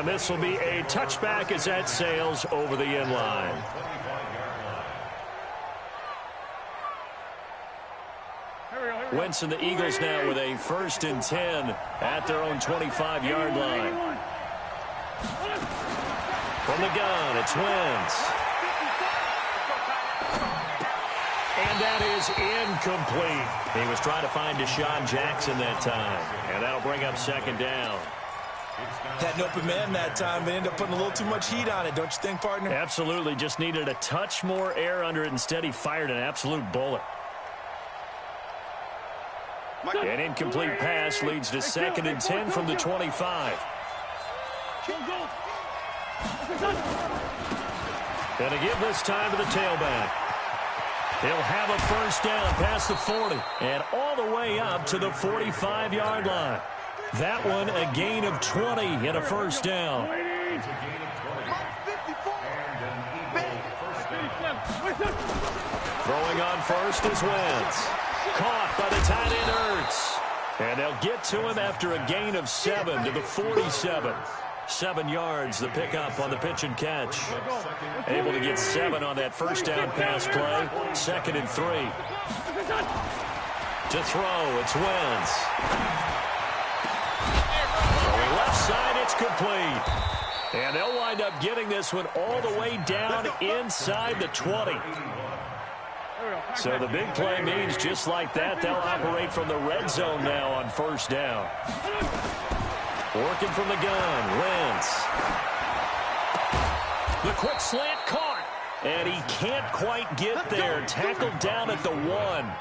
And this will be a touchback as that sails over the end line. Wentz and the Eagles now with a 1st and 10 at their own 25-yard line. From the gun, it's Wentz. And that is incomplete. He was trying to find Deshaun Jackson that time. And that'll bring up 2nd down. Had an open man that time, but ended up putting a little too much heat on it, don't you think, partner? Absolutely. Just needed a touch more air under it. Instead, he fired an absolute bullet. An incomplete pass leads to 2nd and 10 from the 25. And to give this time to the tailback. He'll have a 1st down past the 40 and all the way up to the 45-yard line. That one a gain of 20 and a 1st down. Throwing on first is Wentz. Caught by the tight end Ertz. And they'll get to him after a gain of 7 to the 47. 7 yards, the pickup on the pitch and catch. Able to get 7 on that 1st down pass play. 2nd and 3. To throw, it's Wentz. Throwing left side, it's complete. And they'll wind up getting this one all the way down inside the 20. So the big play means just like that, they'll operate from the red zone now on 1st down. Working from the gun, Wentz. The quick slant caught. And he can't quite get there. Tackled down at the 1.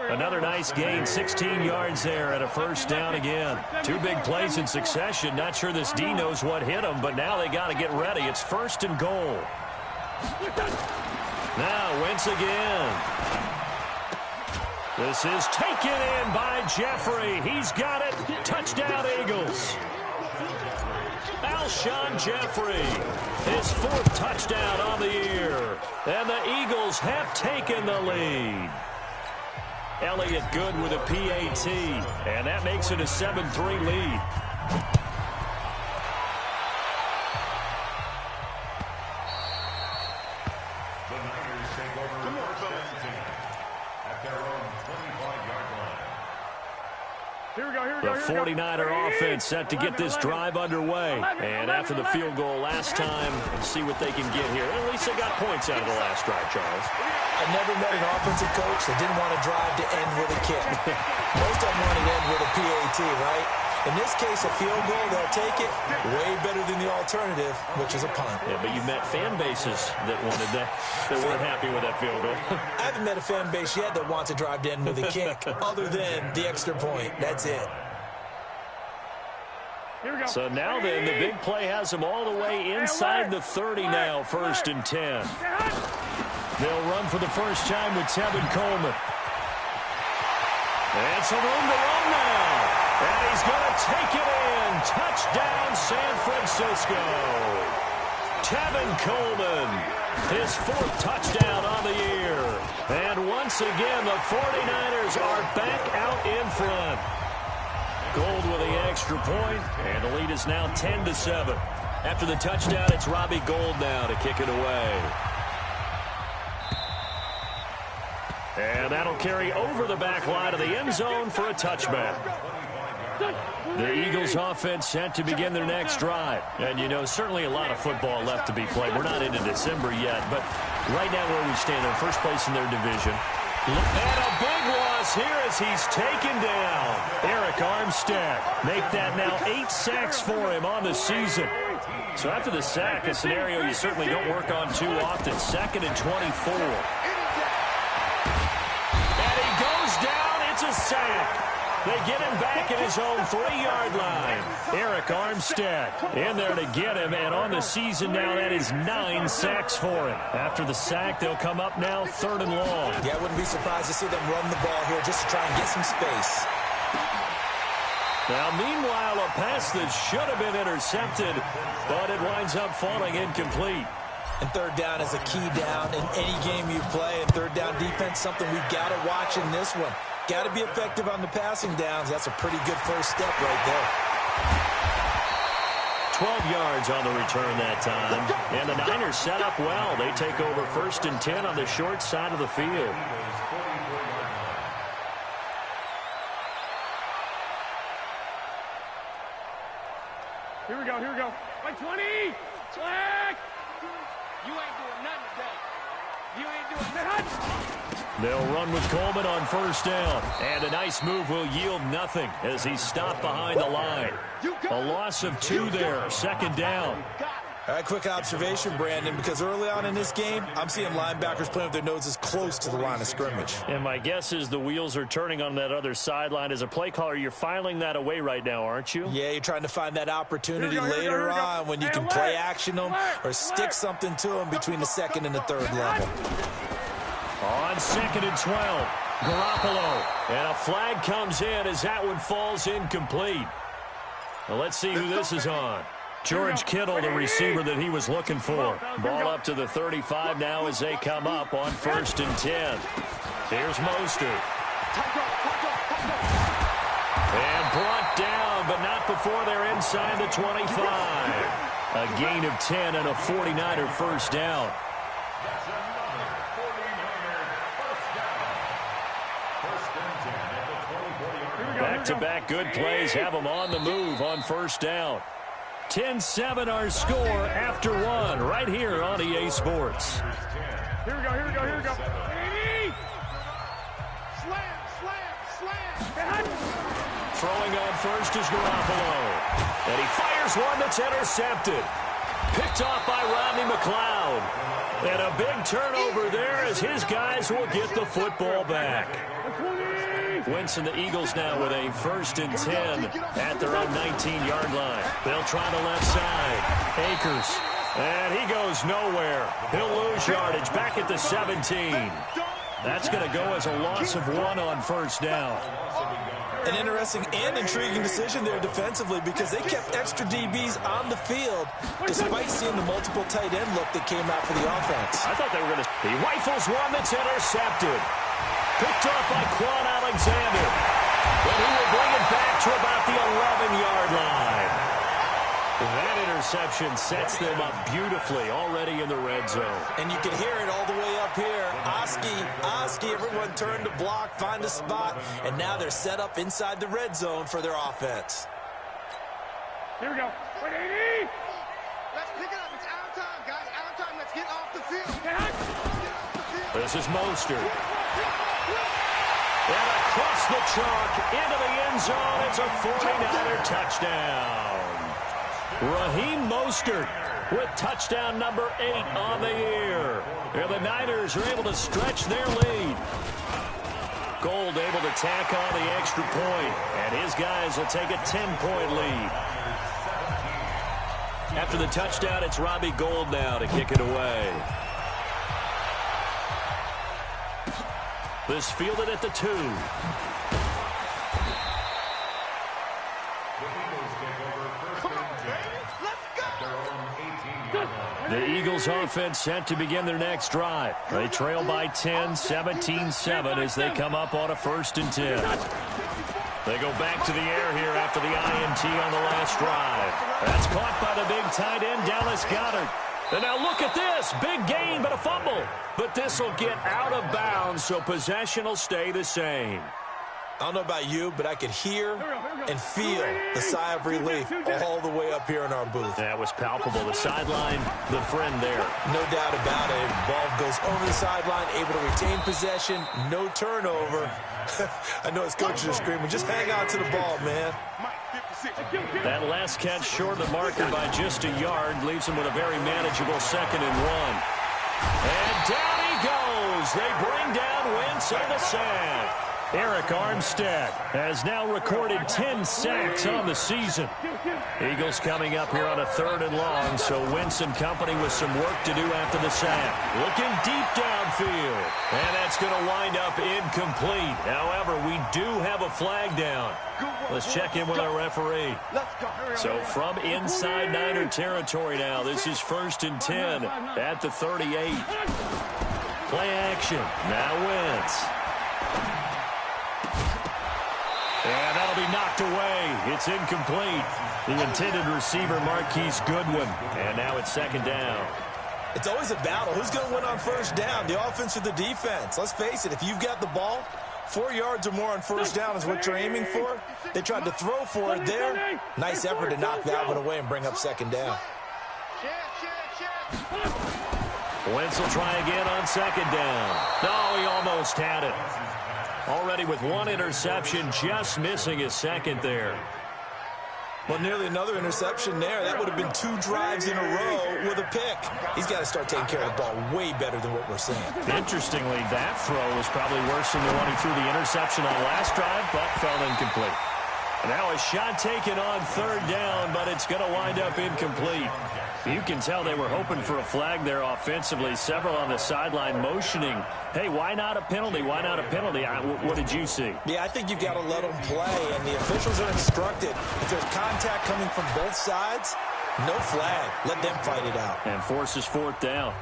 Another nice gain, 16 yards there and a 1st down again. 2 big plays in succession. Not sure this D knows what hit him, but now they got to get ready. It's 1st and goal. Now Wentz again. This is taken in by Jeffrey. He's got it. Touchdown, Eagles. Alshon Jeffrey, his 4th touchdown on the year. And the Eagles have taken the lead. Elliott good with a PAT. And that makes it a 7-3 lead. The 49er offense set to get this drive underway. And after the field goal last time, see what they can get here. At least they got points out of the last drive, Charles. I never met an offensive coach that didn't want to drive to end with a kick. Most of them want to end with a PAT, right? In this case, a field goal, they'll take it. Way better than the alternative, which is a punt. Yeah, but you met fan bases that wanted that, that weren't happy with that field goal. I haven't met a fan base yet that wants to drive to end with a kick, other than the extra point. That's it. So now then, the big play has them all the way inside the 30 now, 1st and 10. They'll run for the first time with Tevin Coleman. And some room to run now. And he's going to take it in. Touchdown, San Francisco. Tevin Coleman, his 4th touchdown on the year. And once again, the 49ers are back out in front. Gold with the extra point, and the lead is now 10-7. After the touchdown, it's Robbie Gould now to kick it away. And that'll carry over the back line of the end zone for a touchback. The Eagles offense set to begin their next drive. And, you know, certainly a lot of football left to be played. We're not into December yet, but right now where we stand, they're first place in their division. And a big loss here as he's taken down. Eric Armstead. Make that now 8 sacks for him on the season. So after the sack, a scenario you certainly don't work on too often. 2nd and 24. And he goes down. It's a sack. They get him back at his own 3-yard line. Eric Armstead in there to get him, and on the season now, that is 9 sacks for him. After the sack, they'll come up now 3rd and long. Yeah, I wouldn't be surprised to see them run the ball here just to try and get some space. Now, meanwhile, a pass that should have been intercepted, but it winds up falling incomplete. And 3rd down is a key down in any game you play. And 3rd down defense, something we've got to watch in this one. Got to be effective on the passing downs. That's a pretty good first step right there. 12 yards on the return that time. And the Niners set up well. They take over 1st and 10 on the short side of the field. Here we go, here we go. By 20! Slack! You ain't doing nothing today. You ain't doing nothing. They'll run with Coleman on 1st down. And a nice move will yield nothing as he's stopped behind the line. A loss of 2 there, 2nd down. All right, quick observation, Brandon, because early on in this game, I'm seeing linebackers playing with their noses close to the line of scrimmage. And my guess is the wheels are turning on that other sideline. As a play caller, you're filing that away right now, aren't you? Yeah, you're trying to find that opportunity later on when you can play action them or stick something to them between the 2nd and the 3rd level. On 2nd and 12, Garoppolo. And a flag comes in as that one falls incomplete. Well, let's see who this is on. George Kittle, the receiver that he was looking for. Ball up to the 35 now as they come up on 1st and 10. Here's Mostert. And brought down, but not before they're inside the 25. A gain of 10 and a 49er 1st down. Back-to-back good plays have them on the move on 1st down. 10-7 our score after 1 right here on EA Sports. Here we go, here we go, here we go. Slam, slam, slam. Throwing on 1st is Garoppolo. And he fires one that's intercepted. Picked off by Rodney McLeod. And a big turnover there as his guys will get the football back. Wentz and the Eagles now with a 1st and 10 at their own 19-yard line. They'll try the left side. Akers. And he goes nowhere. He'll lose yardage back at the 17. That's going to go as a loss of 1 on 1st down. An interesting and intriguing decision there defensively because they kept extra DBs on the field despite seeing the multiple tight end look that came out for the offense. I thought they were going to... He rifles one that's intercepted. Picked off by Quan Alexander. But he will bring it back to about the 11-yard line. That interception sets them up beautifully already in the red zone. And you can hear it all the way up here. Oski, everyone turned to block, find a spot, and now they're set up inside the red zone for their offense. Here we go. 180. Let's pick it up. It's our time, guys. Our time. Let's get off the field. This is Mostert. And across the chalk into the end zone. It's a 49er touchdown. Raheem Mostert with touchdown number 8 on the year. And the Niners are able to stretch their lead. Gold able to tack on the extra point. And his guys will take a 10-point lead. After the touchdown, it's Robbie Gould now to kick it away. This fielded at the 2. The Eagles offense set to begin their next drive. They trail by 10, 17-7 as they come up on a 1st and 10. They go back to the air here after the INT on the last drive. That's caught by the big tight end, Dallas Goedert. And now look at this. Big gain, but a fumble. But this will get out of bounds, so possession will stay the same. I don't know about you, but I could hear and feel the sigh of relief all the way up here in our booth. That was palpable. The sideline, the friend there. No doubt about it. Ball goes over the sideline, able to retain possession, no turnover. I know his coaches are screaming, just hang on to the ball, man. That last catch short of the marker by just a yard leaves him with a very manageable 2nd and 1. And down he goes. They bring down Wentz on the sack. Eric Armstead has now recorded 10 sacks on the season. Eagles coming up here on a 3rd and long, so Wentz and company with some work to do after the sack. Looking deep downfield, and that's going to wind up incomplete. However, we do have a flag down. Let's check in with our referee. So from inside Niner territory now, this is 1st and 10 at the 38. Play action. Now Wentz. And that'll be knocked knocked away. It's incomplete. The intended receiver, Marquise Goodwin. And now it's second down. It's always a battle. Who's going to win on first down, the offense or the defense? Let's face it, if you've got the ball, 4 yards or more on first down is what you're aiming for. They tried to throw for it there. Nice effort to knock that one away and bring up second down. Wentz will try again on second down. No, he almost had it. Already with one interception, just missing his second there. Well, nearly another interception there. That would have been 2 drives in a row with a pick. He's got to start taking care of the ball way better than what we're seeing. Interestingly, that throw was probably worse than the one he threw the interception on last drive, but fell incomplete. Now a shot taken on third down, but it's going to wind up incomplete. You can tell they were hoping for a flag there offensively. Several on the sideline motioning, hey, why not a penalty? Why not a penalty? What did you see? Yeah, I think you've got to let them play, and the officials are instructed. If there's contact coming from both sides, no flag. Let them fight it out. And forces fourth down.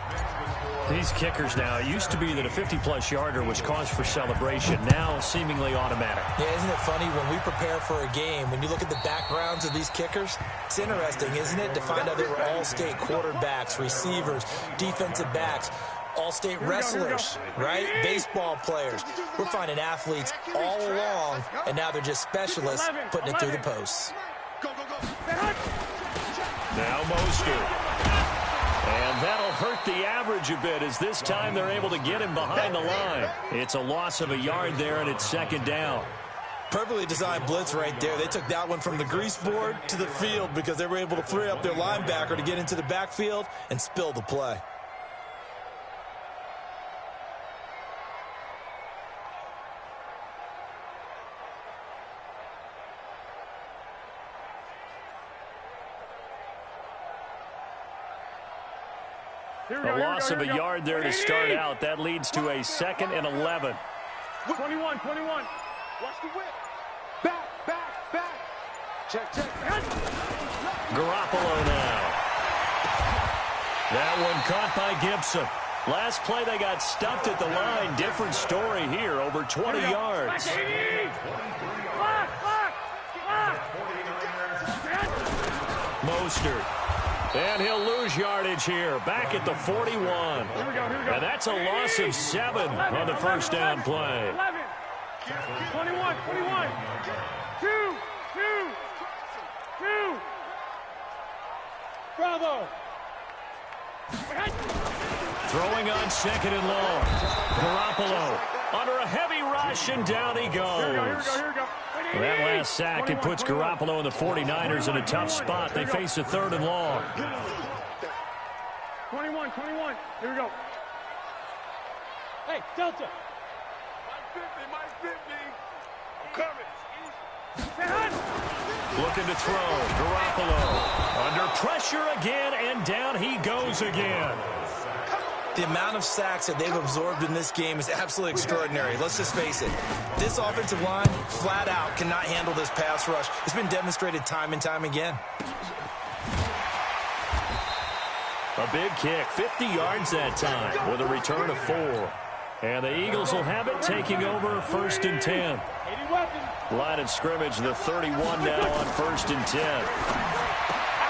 These kickers now, it used to be that a 50-plus yarder was cause for celebration. Now seemingly automatic. Yeah, isn't it funny when we prepare for a game, when you look at the backgrounds of these kickers, it's interesting, isn't it, to find out they were all-state quarterbacks, receivers, defensive backs, all-state wrestlers, right? Baseball players. We're finding athletes all along, and now they're just specialists putting it through the posts. Now Mostert. And that'll hurt the average a bit as this time they're able to get him behind the line. It's a loss of a yard there, and it's second down. Perfectly designed blitz right there. They took that one from the grease board to the field because they were able to free up their linebacker to get into the backfield and spill the play. A loss of a yard there to start out. That leads to a 2nd and 11. 21. Watch the whip. Back. Check. Garoppolo now. That one caught by Gibson. Last play they got stuffed at the line. Different story here. Over 20 yards. Mostert. And he'll lose yardage here. Back at the 41. And that's a loss of 7 on the first down play. 21. 2. Bravo. Throwing on second and long. Garoppolo under a heavy rush, and down he goes. Here we go. That last sack, it puts Garoppolo and the 49ers in a tough spot. They face a 3rd and long. 21. Here we go. Hey, Delta. Mike 50. I'm coming. Looking to throw. Garoppolo under pressure again, and down he goes again. The amount of sacks that they've absorbed in this game is absolutely extraordinary. Let's just face it. This offensive line, flat out, cannot handle this pass rush. It's been demonstrated time and time again. A big kick, 50 yards that time, with a return of 4. And the Eagles will have it, taking over 1st and 10. Line of scrimmage, the 31 now on 1st and 10.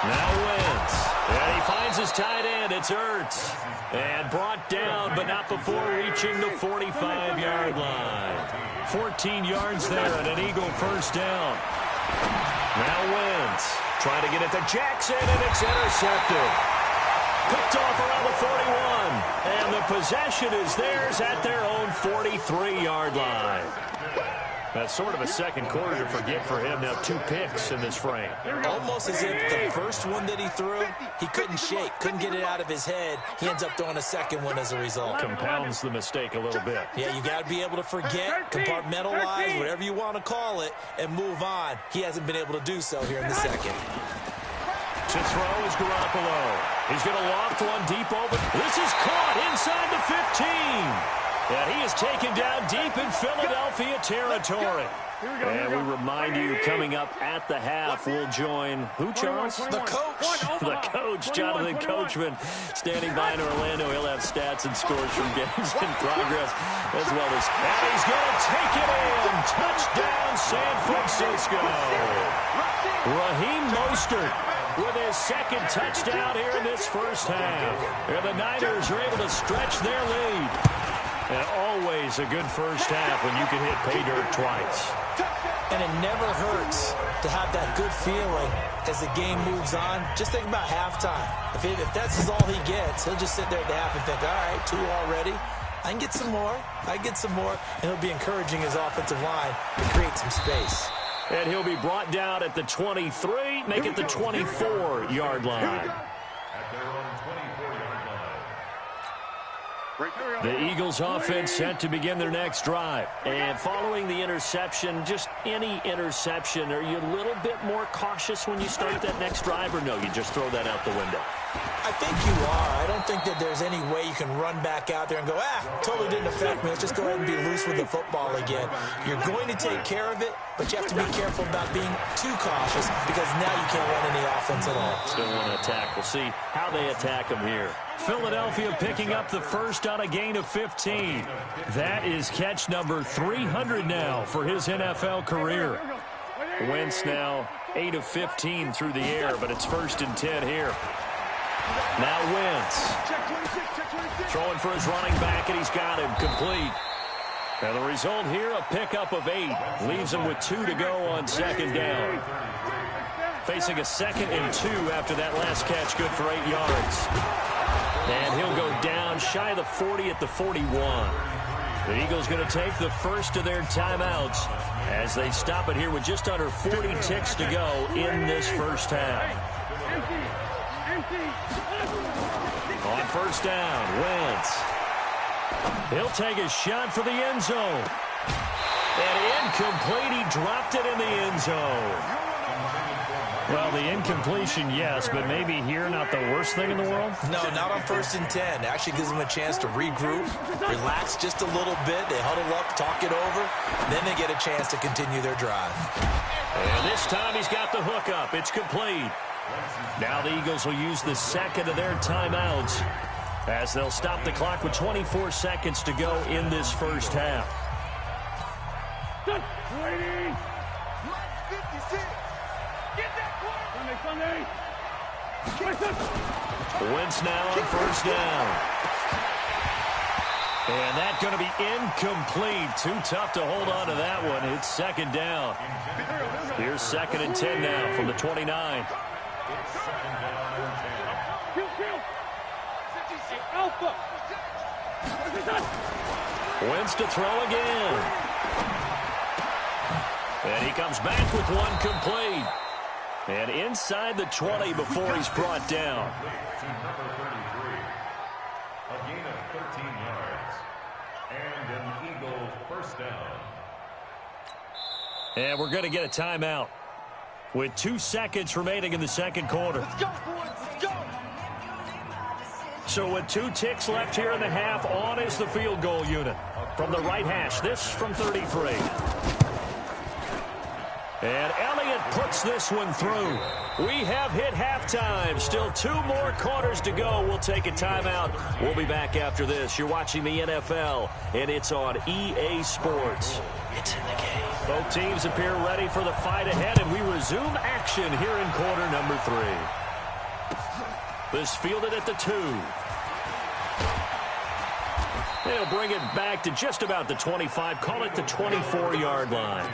Now Wentz. And he finds his tight end. It's Ertz. And brought down, but not before reaching the 45-yard line. 14 yards there and an Eagle first down. Now Wentz trying to get it to Jackson, and it's intercepted. Picked off around the 41. And the possession is theirs at their own 43-yard line. That's sort of a second quarter to forget for him. Now 2 picks in this frame. Almost as if the first one that he threw, he couldn't shake, couldn't get it out of his head. He ends up throwing a second one as a result. Compounds the mistake a little bit. Yeah, you got to be able to forget, compartmentalize, whatever you want to call it, and move on. He hasn't been able to do so here in the second. To throw is Garoppolo. He's going to loft one deep over. This is caught inside the 15. And he is taken down deep in Philadelphia territory. And we remind you, coming up at the half, we'll join who, Charles? The coach. The coach, Jonathan Coachman, standing by in Orlando. He'll have stats and scores from games in progress, as well as, and he's going to take it in. Touchdown, San Francisco. Raheem Mostert with his second touchdown here in this first half. And the Niners are able to stretch their lead. And always a good first half when you can hit pay dirt twice. And it never hurts to have that good feeling as the game moves on. Just think about halftime. If that's all he gets, he'll just sit there at the half and think, all right, 2 already. I can get some more. I can get some more. And he'll be encouraging his offensive line to create some space. And he'll be brought down at the 23, make it the 24-yard line. The Eagles offense set to begin their next drive. And following the interception, just any interception, are you a little bit more cautious when you start that next drive, or no, you just throw that out the window? I think you are. I don't think that there's any way you can run back out there and go, totally didn't affect me. Let's just go ahead and be loose with the football again. You're going to take care of it, but you have to be careful about being too cautious because now you can't run any offense at all. Still want to attack. We'll see how they attack them here. Philadelphia picking up the first on a gain of 15. That is catch number 300 now for his NFL career. Wentz now 8 of 15 through the air, but it's 1st and 10 here. Now Wentz throwing for his running back, and he's got him complete. And the result here, a pickup of 8. Leaves him with 2 to go on second down. Facing a 2nd and 2 after that last catch, good for 8 yards. And he'll go down shy of the 40 at the 41. The Eagles going to take the first of their timeouts as they stop it here with just under 40 ticks to go in this first half. On first down, Wentz. He'll take a shot for the end zone. And incomplete. He dropped it in the end zone. Well, the incompletion, yes, but maybe here not the worst thing in the world? No, not on 1st and 10. Actually gives them a chance to regroup, relax just a little bit. They huddle up, talk it over, then they get a chance to continue their drive. And this time he's got the hook up. It's complete. Now the Eagles will use the second of their timeouts as they'll stop the clock with 24 seconds to go in this first half. Wentz now on first down. And that's going to be incomplete. Too tough to hold on to that one. It's second down. Here's 2nd and 10 now from the 29. Wentz to throw again. And he comes back with one complete. And inside the 20 before he's brought down. Number 33, a gain of 13 yards, and an Eagle first down. And we're going to get a timeout with 2 seconds remaining in the second quarter. Let's go, boys. Let's go. So with 2 ticks left here in the half, on is the field goal unit from the right hash. This from 33. And Elliott puts this one through. We have hit halftime. Still 2 more quarters to go. We'll take a timeout. We'll be back after this. You're watching the NFL, and it's on EA Sports. It's in the game. Both teams appear ready for the fight ahead, and we resume action here in quarter number 3. This fielded at the 2. They'll bring it back to just about the 25. Call it the 24-yard line.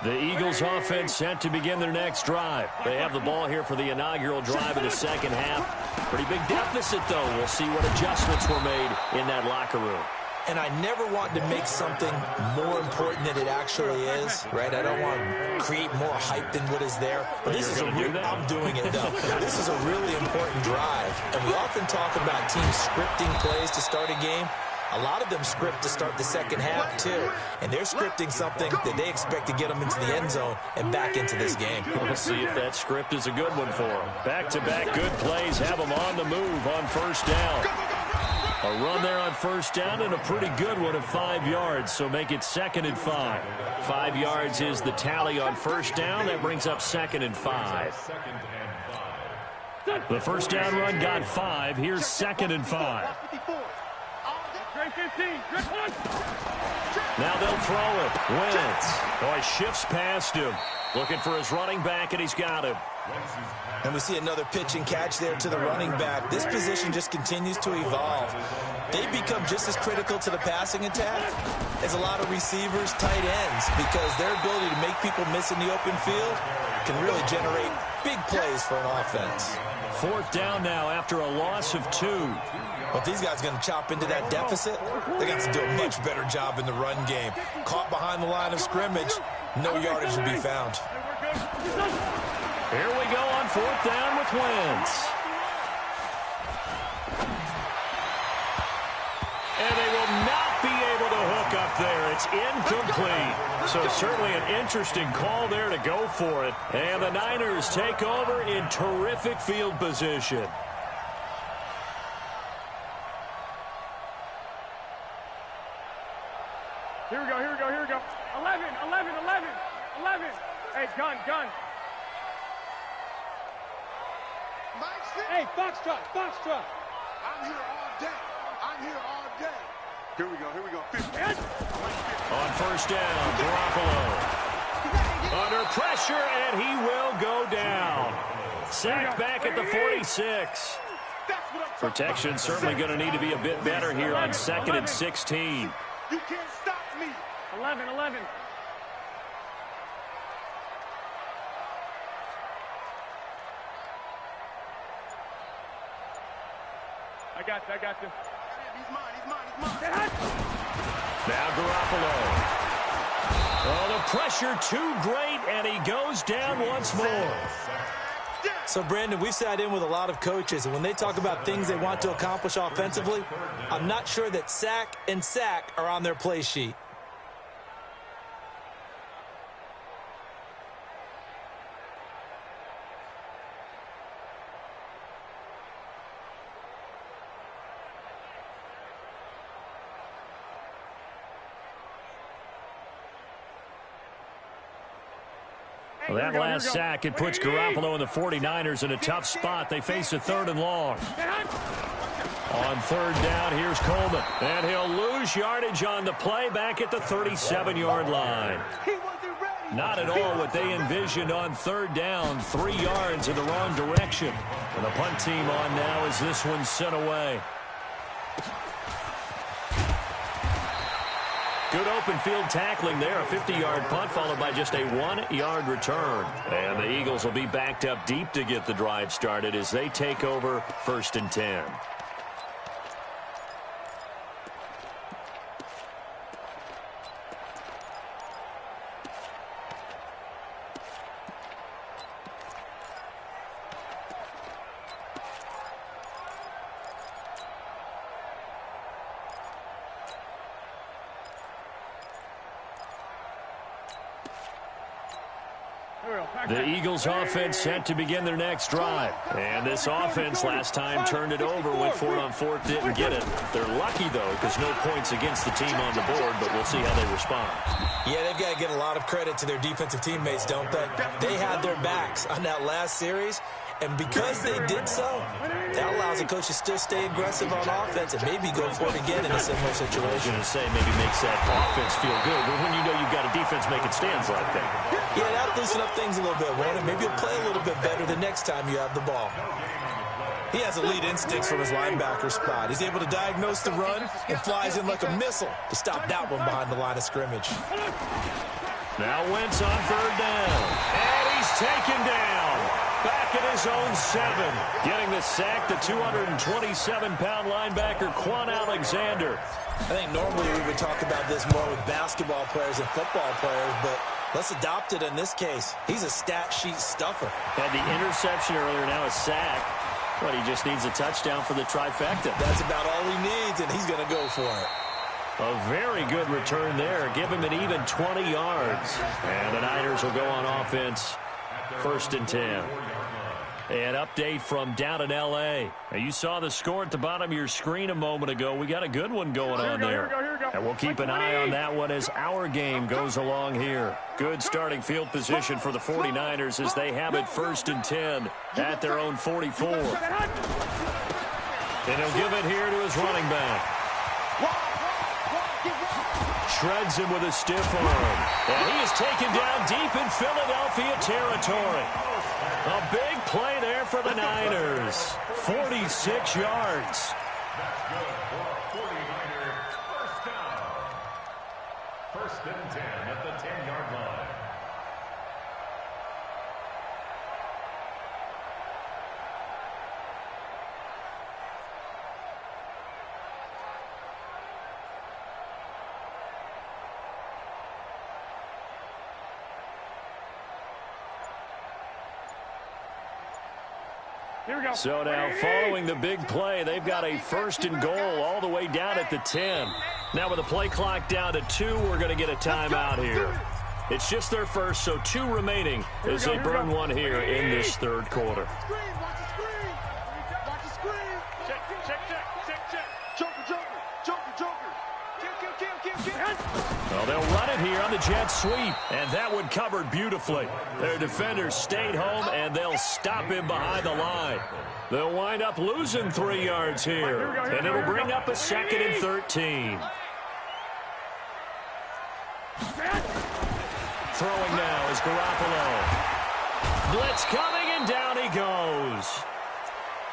The Eagles offense set to begin their next drive. They have the ball here for the inaugural drive of the second half. Pretty big deficit, though. We'll see what adjustments were made in that locker room. And I never want to make something more important than it actually is, right? I don't want to create more hype than what is there. But this is I'm doing it, though. This is a really important drive. And we often talk about teams scripting plays to start a game. A lot of them script to start the second half, too. And they're scripting something that they expect to get them into the end zone and back into this game. We'll see if that script is a good one for them. Back-to-back good plays have them on the move on first down. A run there on first down and a pretty good one of 5 yards, so make it 2nd and 5. 5 yards is the tally on first down. That brings up 2nd and 5. The first down run got 5. Here's 2nd and 5. Now they'll throw it. Wentz. Boy, shifts past him. Looking for his running back, and he's got him. And we see another pitch and catch there to the running back. This position just continues to evolve. They become just as critical to the passing attack as a lot of receivers, tight ends, because their ability to make people miss in the open field can really generate big plays for an offense. 4th down now after a loss of 2. But these guys are going to chop into that deficit. They got to do a much better job in the run game. Caught behind the line of scrimmage, no yardage will be found. Here we go on 4th down with Wentz. And they will not be able to hook up there. It's incomplete. So certainly an interesting call there to go for it. And the Niners take over in terrific field position. Here we go, here we go, here we go. 11. Hey, gun. Hey, Foxtrot. I'm here all day. Here we go. 50. On first down, Garoppolo. Under pressure, and he will go down. Sacked back at the 46. Protection certainly going to need to be a bit better here on 2nd and 16. You can't stop me. 11. I got you. He's mine. Now Garoppolo. Oh, the pressure too great, and he goes down once more. So, Brandon, we've sat in with a lot of coaches, and when they talk about things they want to accomplish offensively, I'm not sure that sack and sack are on their play sheet. Well, that last sack, it puts Garoppolo and the 49ers in a tough spot. They face a 3rd and long. On 3rd down, here's Coleman. And he'll lose yardage on the play back at the 37-yard line. Not at all what they envisioned on 3rd down. 3 yards in the wrong direction. And the punt team on now as this one's sent away. Good open field tackling there. A 50-yard punt followed by just a 1-yard return. And the Eagles will be backed up deep to get the drive started as they take over 1st and 10. The Eagles offense set to begin their next drive. And this offense last time turned it over, went for it on 4th, didn't get it. They're lucky, though, because no points against the team on the board, but we'll see how they respond. Yeah, they've got to get a lot of credit to their defensive teammates, don't they? They had their backs on that last series, and because they did so, that allows the coach to still stay aggressive on offense and maybe go for it again in a similar situation. I was going to say maybe makes that offense feel good, but when you know you've got a defense making stands like that. Yeah, that'll loosen up things a little bit, won't it? Maybe you'll play a little bit better the next time you have the ball. He has elite instincts from his linebacker spot. He's able to diagnose the run and flies in like a missile to stop that one behind the line of scrimmage. Now Wentz on 3rd down. And he's taken down. Back at his own 7. Getting the sack, the 227-pound linebacker, Quan Alexander. I think normally we would talk about this more with basketball players and football players, but let's adopt it in this case. He's a stat sheet stuffer. Had the interception earlier, now a sack. But he just needs a touchdown for the trifecta. That's about all he needs, and he's going to go for it. A very good return there. Give him an even 20 yards. And the Niners will go on offense. 1st and 10. An update from down in L.A. Now, you saw the score at the bottom of your screen a moment ago. We got a good one going on there. And we'll keep an eye on that one as our game goes along here. Good starting field position for the 49ers as they have it 1st and 10 at their own 44. And he'll give it here to his running back. Shreds him with a stiff arm. And he is taken down deep in Philadelphia territory. A big play there for the Niners. 46 yards. That's good for 49er first down. 1st and 10 at the 10-yard line. Here we go. So now following the big play, they've got a 1st and goal all the way down at the 10. Now with the play clock down to 2, we're going to get a timeout here. It's just their first, so 2 remaining as they burn one here in this 3rd quarter. Watch the screen. Watch the screen. Check. Joker. Kill. Well, they'll run it here on the jet sweep, and that one covered beautifully. Their defenders stayed home, and they'll stop him behind the line. They'll wind up losing 3 yards here, and it'll bring up a 2nd and 13. Throwing now is Garoppolo. Blitz coming, and down he goes.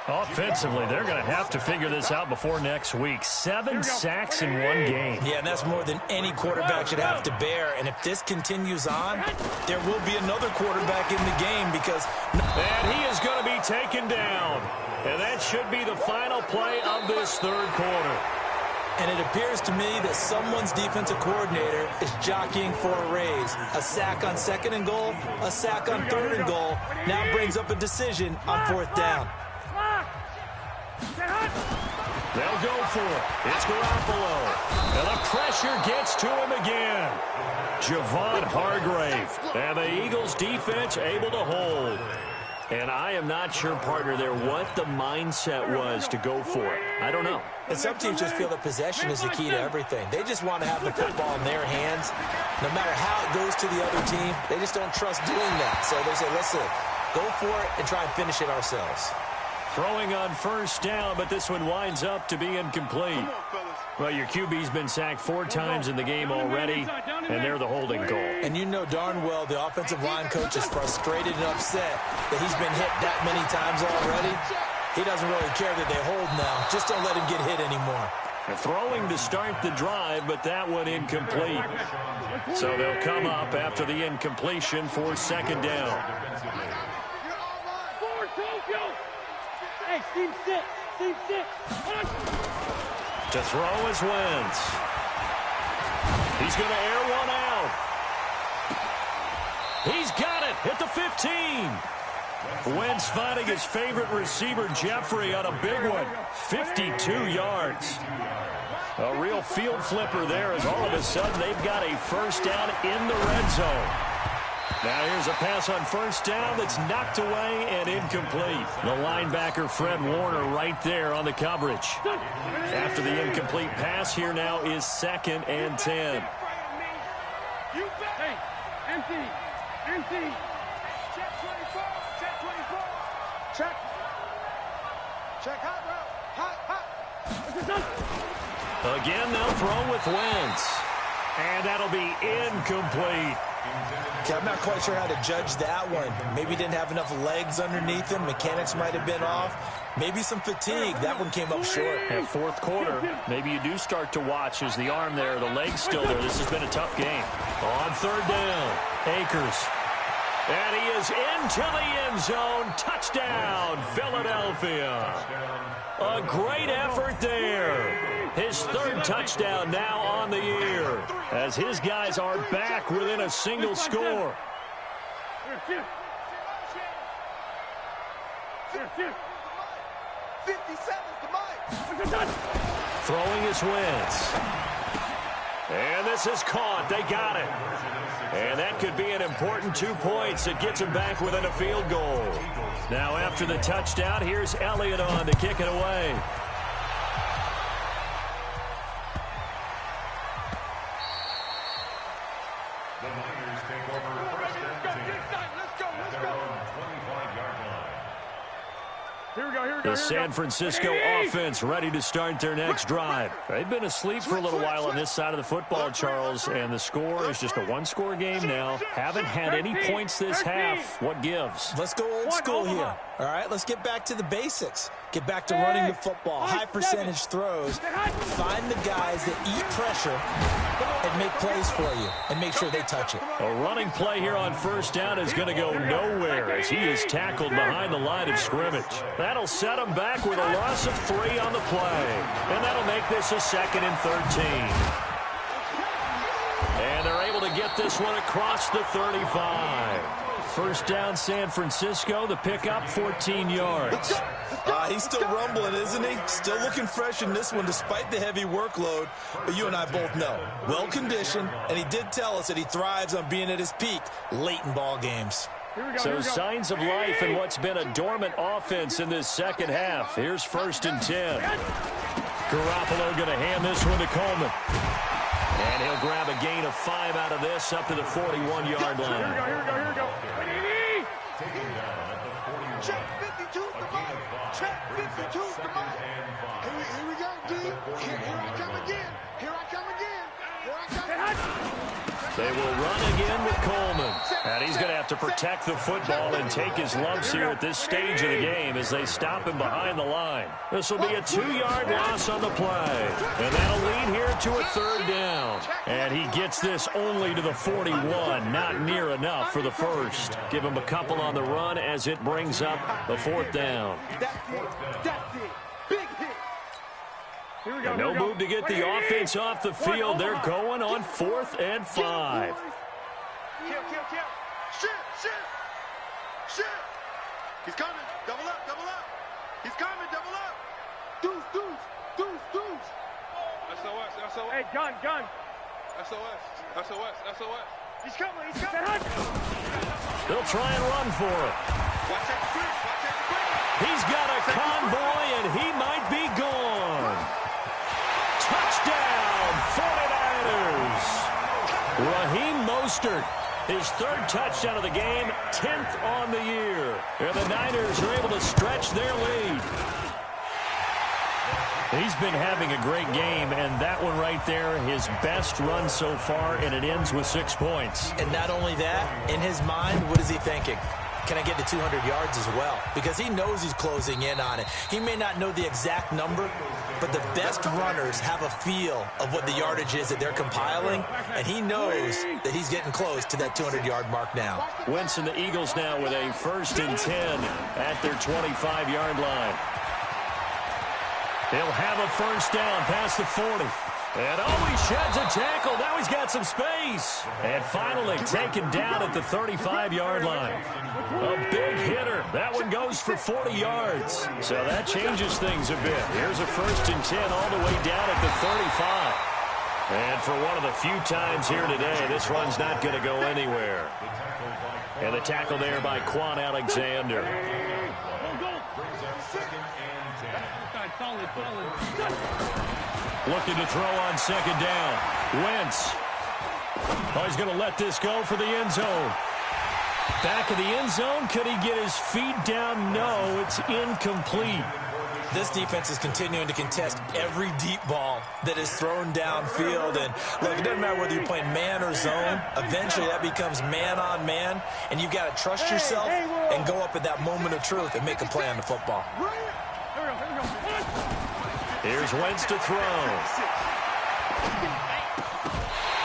Offensively, they're going to have to figure this out before next week. 7 sacks in 1 game. Yeah, and that's more than any quarterback should have to bear. And if this continues on, there will be another quarterback in the game because... And he is going to be taken down. And that should be the final play of this 3rd quarter. And it appears to me that someone's defensive coordinator is jockeying for a raise. A sack on 2nd and goal, a sack on 3rd and goal, now brings up a decision on 4th down. They'll go for it. It's Garoppolo. And the pressure gets to him again. Javon Hargrave. And the Eagles defense able to hold. And I am not sure, partner, there what the mindset was to go for it. I don't know. And some teams just feel that possession is the key to everything. They just want to have the football in their hands. No matter how it goes to the other team, they just don't trust doing that. So they say, listen, go for it and try and finish it ourselves. Throwing on 1st down, but this one winds up to be incomplete. Well, your QB's been sacked 4 times in the game already, and they're the holding goal. And you know darn well the offensive line coach is frustrated and upset that he's been hit that many times already. He doesn't really care that they hold now. Just don't let him get hit anymore. Throwing to start the drive, but that one incomplete. So they'll come up after the incompletion for 2nd down. Hey, team 6. To throw is Wentz. He's going to air one out. He's got it at the 15. Wentz finding his favorite receiver, Jeffrey, on a big one. 52 yards. A real field flipper there as all of a sudden they've got a 1st down in the red zone. Now here's a pass on 1st down that's knocked away and incomplete. The linebacker, Fred Warner, right there on the coverage. After the incomplete pass, here now is 2nd and 10. Hey, empty. Check 24. Check hot. Again, they'll throw with Wentz. And that'll be incomplete. Okay, I'm not quite sure how to judge that one. Maybe he didn't have enough legs underneath him. Mechanics might have been off. Maybe some fatigue. That one came up short. At 4th quarter, maybe you do start to watch as the arm there, the leg's still there. This has been a tough game. On 3rd down, Akers. And he is into the end zone. Touchdown, Philadelphia. A great effort there. His 3rd touchdown now on the year as his guys are back within a single score. 57 to Mike. Throwing is Wentz. And this is caught. They got it. And that could be an important 2 points. It gets them back within a field goal. Now after the touchdown, here's Elliott on to kick it away. The Niners take over first and 10 at their own 25-yard line. Here we go, here we go. The San Francisco offense ready to start their next drive. They've been asleep for a little while on this side of the football, Charles, and the score is just a one-score game now. Haven't had any points this half. What gives? Let's go old school here. All right, let's get back to the basics. Get back to running the football, high percentage throws. Find the guys that eat pressure and make plays for you and make sure they touch it. A running play here on first down is going to go nowhere as he is tackled behind the line of scrimmage. That'll set him back with a loss of 3 on the play. And that'll make this a 2nd and 13. And they're able to get this one across the 35. First down, San Francisco. The pickup, 14 yards. He's still rumbling, isn't he? Still looking fresh in this one despite the heavy workload. But you and I both know, well-conditioned, and he did tell us that he thrives on being at his peak late in ball games. So signs of life in what's been a dormant offense in this second half. Here's 1st and 10. Garoppolo going to hand this one to Coleman. And he'll grab a gain of 5 out of this up to the 41-yard line. Here we go. Taken down at the 41. Check 52 to Mike. Check 52 to Mike. Here we go, D. Here I come again. Here I come again. Here I come again. They will run again with Coleman. And he's going to have to protect the football and take his lumps here at this stage of the game as they stop him behind the line. This will be a 2-yard loss on the play. And that'll lead here to a 3rd down. And he gets this only to the 41. Not near enough for the first. Give him a couple on the run as it brings up the 4th down. That's it. Big hit. Here we go. No move to get the offense off the field. They're going on 4th and 5. Kill. Shit. He's coming. Double up. He's coming. Double up. Deuce. SOS. Hey, gun. SOS. He's coming. They'll try and run for it. Watch that sprint. He's got a convoy, and he might be gone. Touchdown, 49ers. Raheem Mostert, his 3rd touchdown of the game, 10th on the year. And the Niners are able to stretch their lead. He's been having a great game, and that one right there, his best run so far, and it ends with 6 points. And not only that, in his mind, what is he thinking? Can I get to 200 yards as well? Because he knows he's closing in on it. He may not know the exact number, but the best runners have a feel of what the yardage is that they're compiling, and he knows that he's getting close to that 200-yard mark now. Wentz and the Eagles now with a 1st and 10 at their 25-yard line. He'll have a first down past the 40. And he sheds a tackle. Now he's got some space. And finally taken down at the 35-yard line. A big hitter. That one goes for 40 yards. So that changes things a bit. Here's a 1st and 10 all the way down at the 35. And for one of the few times here today, this run's not going to go anywhere. And the tackle there by Quan Alexander. Looking to throw on 2nd down. Wentz. He's going to let this go for the end zone. Back of the end zone. Could he get his feet down? No, it's incomplete. This defense is continuing to contest every deep ball that is thrown downfield. And look, it doesn't matter whether you're playing man or zone. Eventually, that becomes man on man. And you've got to trust yourself and go up at that moment of truth and make a play on the football. Here's Wentz to throw.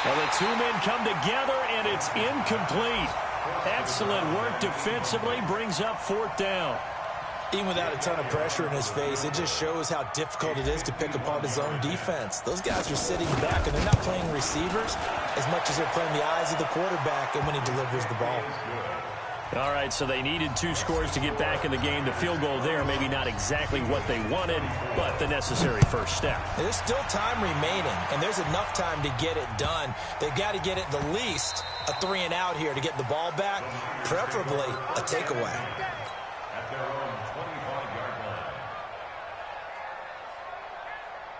Well, the 2 men come together, and it's incomplete. Excellent work defensively, brings up 4th down. Even without a ton of pressure in his face, it just shows how difficult it is to pick apart his own defense. Those guys are sitting back, and they're not playing receivers as much as they're playing the eyes of the quarterback and when he delivers the ball. All right, so they needed 2 scores to get back in the game. The field goal there, maybe not exactly what they wanted, but the necessary first step. There's still time remaining, and there's enough time to get it done. They've got to get it the least a 3-and-out here to get the ball back, preferably a takeaway. At their own 25-yard line.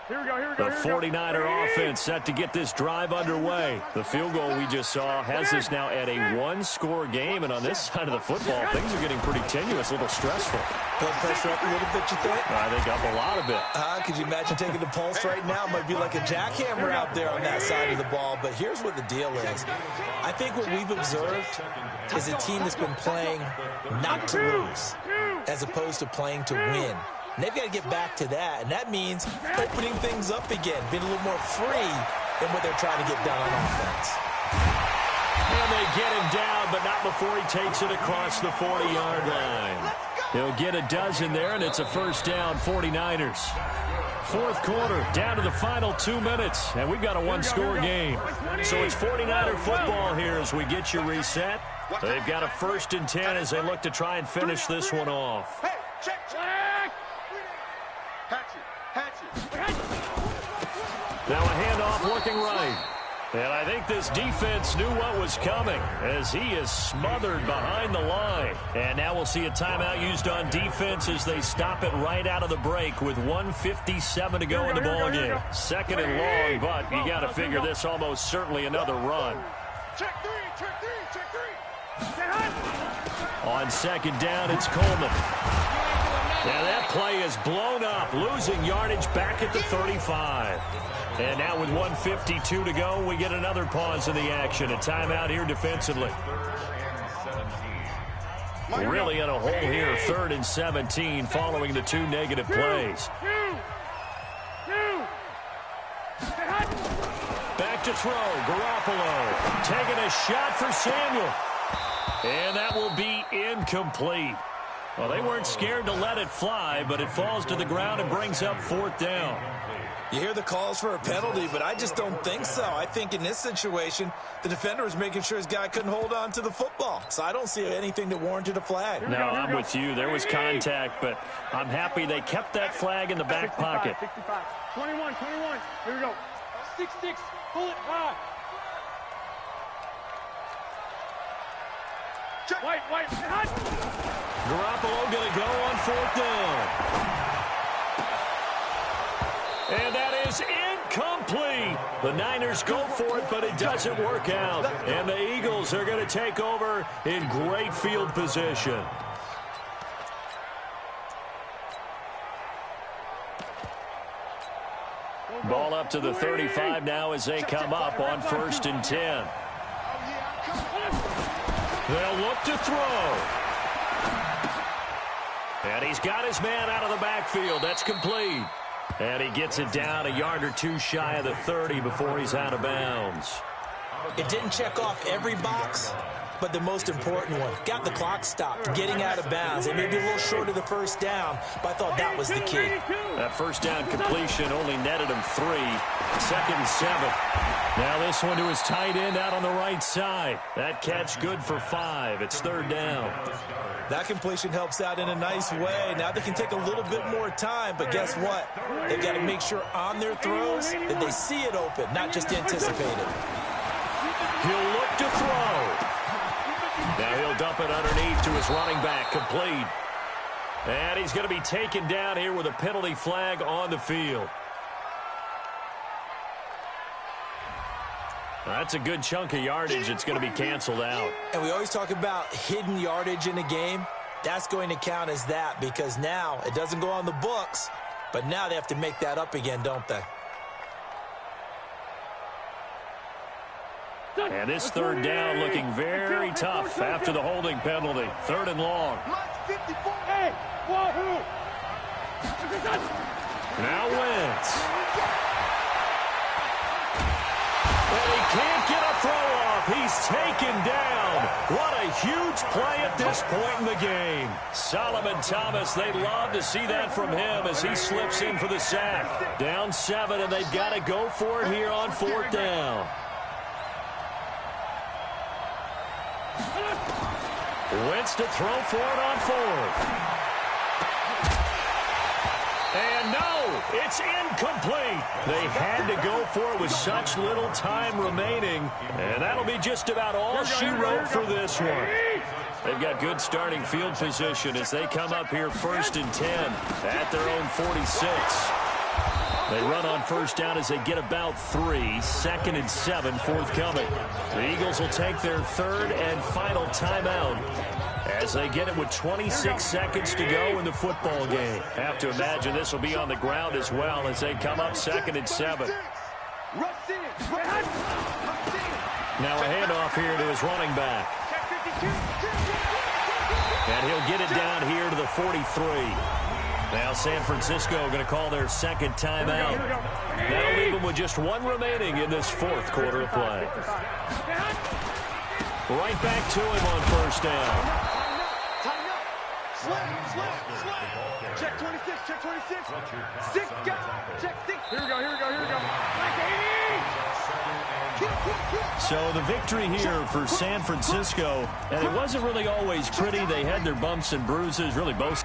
Here we go, here we go, The here we go. 49er offense set to get this drive underway. The field goal we just saw has us now at a 1-score game, and on this side of the football, things are getting pretty tenuous, a little stressful. Blood pressure up a little bit, you think? I think up a lot of it. Could you imagine taking the pulse right now? It might be like a jackhammer out there on that side of the ball, but here's what the deal is. I think what we've observed is a team that's been playing not to lose as opposed to playing to win. And they've got to get back to that, and that means opening things up again, being a little more free than what they're trying to get done on offense. And they get him down, but not before he takes it across the 40-yard line. He'll get a dozen there, and it's a first down, 49ers. Fourth quarter, down to the final 2 minutes, and we've got a 1-score game. So it's 49er football here as we get you reset. They've got a 1st and 10 as they look to try and finish this one off. Hey, check. Hatchet. Now a handoff looking right. And I think this defense knew what was coming as he is smothered behind the line. And now we'll see a timeout used on defense as they stop it right out of the break with 1:57 to go in the ballgame. 2nd and long, but you got to figure this almost certainly another run. Check three. On 2nd down, it's Coleman. Now that play is blown up, losing yardage back at the 35. And now with 1:52 to go, we get another pause in the action. A timeout here defensively. Really in a hole here, 3rd and 17 following the 2 negative plays. Back to throw, Garoppolo taking a shot for Samuel. And that will be incomplete. Well, they weren't scared to let it fly, but it falls to the ground and brings up 4th down. You hear the calls for a penalty, but I just don't think so. I think in this situation, the defender was making sure his guy couldn't hold on to the football. So I don't see anything that warranted a flag. No, I'm with you. There was contact, but I'm happy they kept that flag in the back 65, pocket. 65. 21. Here we go. 6-6. Pull it high. White. Hot. Garoppolo going to go on 4th down. And that is incomplete. The Niners go for it, but it doesn't work out. And the Eagles are going to take over in great field position. Ball up to the 35 now as they come up on 1st and 10. They'll look to throw. And he's got his man out of the backfield. That's complete. And he gets it down a yard or 2 shy of the 30 before he's out of bounds. It didn't check off every box, but the most important one. Got the clock stopped, getting out of bounds. They may be a little short of the 1st down, but I thought that was the key. That 1st down completion only netted him 3. 2nd and 7. Now this one to his tight end out on the right side. That catch good for 5. It's 3rd down. That completion helps out in a nice way. Now they can take a little bit more time, but guess what? They've got to make sure on their throws that they see it open, not just anticipate it. He'll look to throw. Now he'll dump it underneath to his running back, complete. And he's going to be taken down here with a penalty flag on the field. That's a good chunk of yardage. It's going to be canceled out. And we always talk about hidden yardage in a game. That's going to count as that because now it doesn't go on the books, but now they have to make that up again, don't they? And this 3rd down looking very tough after the holding penalty. 3rd and long. Hey, wahoo! Now Wentz. And he can't get a throw off. He's taken down. What a huge play at this point in the game. Solomon Thomas, they'd love to see that from him as he slips in for the sack. Down 7, and they've got to go for it here on 4th down. Wentz to throw for it on fourth. And no, it's incomplete. They had to go for it with such little time remaining. And that'll be just about all she wrote for this one. They've got good starting field position as they come up here 1st and 10 at their own 46. They run on first down as they get about 3. 2nd and 7 forthcoming. The Eagles will take their 3rd and final timeout as they get it with 26 seconds to go in the football game. Have to imagine this will be on the ground as well as they come up 2nd and 7. Now a handoff here to his running back. And he'll get it down here to the 43. Now San Francisco going to call their 2nd timeout. That'll leave them with just 1 remaining in this 4th quarter of play. Right back to him on first down. Check 26, check 26. 6 guys, check 6. Here we go. So the victory here for San Francisco, and it wasn't really always pretty. They had their bumps and bruises, really both.